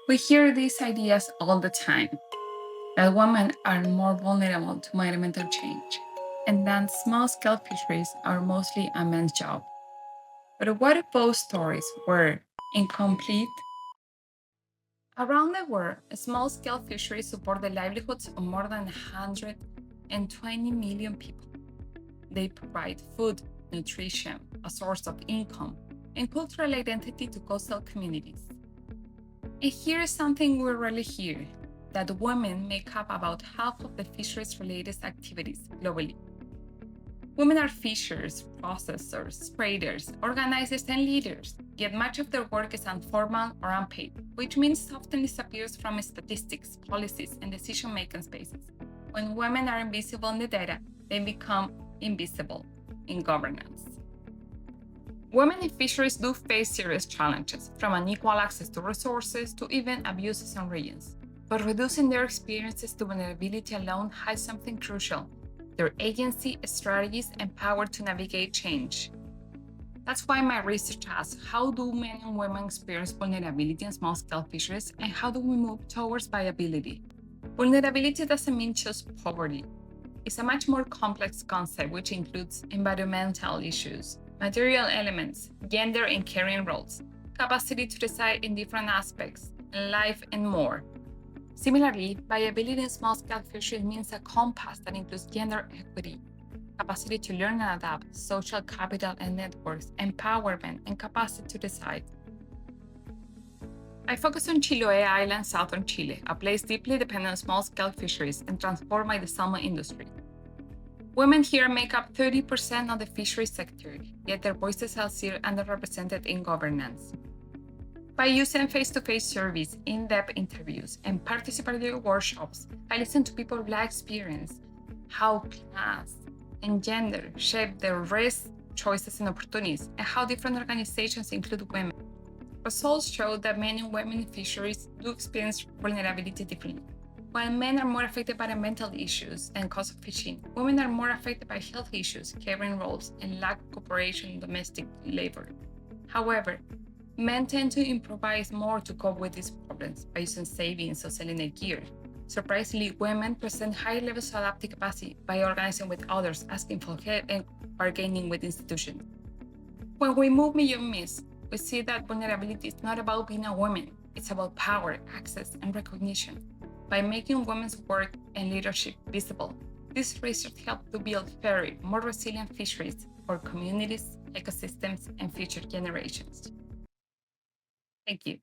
We hear these ideas all the time, that women are more vulnerable to environmental change, and that small-scale fisheries are mostly a man's job. But what if both stories were incomplete? Around the world, small-scale fisheries support the livelihoods of more than 120 million people. They provide food, nutrition, a source of income, and cultural identity to coastal communities. And here is something we rarely hear, that women make up about half of the fisheries-related activities globally. Women are fishers, processors, traders, organizers, and leaders, yet much of their work is informal or unpaid, which means often disappears from statistics, policies, and decision-making spaces. When women are invisible in the data, they become invisible in governance. Women in fisheries do face serious challenges, from unequal access to resources to even abuses in regions. But reducing their experiences to vulnerability alone hides something crucial: their agency, strategies, and power to navigate change. That's why my research asks, how do men and women experience vulnerability in small-scale fisheries, and how do we move towards viability? Vulnerability doesn't mean just poverty. It's a much more complex concept which includes environmental issues, material elements, gender and caring roles, capacity to decide in different aspects, life, and more. Similarly, viability in small-scale fisheries means a compass that includes gender equity, capacity to learn and adapt, social capital and networks, empowerment, and capacity to decide. I focus on Chiloé Island, southern Chile, a place deeply dependent on small-scale fisheries and transformed by the salmon industry. Women here make up 30% of the fisheries sector, yet their voices are still underrepresented in governance. By using face-to-face surveys, in-depth interviews, and participatory workshops, I listen to people's life experience, how class and gender shape their risks, choices, and opportunities, and how different organizations include women. Results show that men and women in fisheries do experience vulnerability differently. While men are more affected by environmental issues and cost of fishing, women are more affected by health issues, caring roles, and lack of cooperation in domestic labor. However, men tend to improvise more to cope with these problems by using savings or selling their gear. Surprisingly, women present higher levels of adaptive capacity by organizing with others, asking for help, and bargaining with institutions. When we move beyond myths, we see that vulnerability is not about being a woman, it's about power, access, and recognition. By making women's work and leadership visible, this research helps to build fairer, more resilient fisheries for communities, ecosystems, and future generations. Thank you.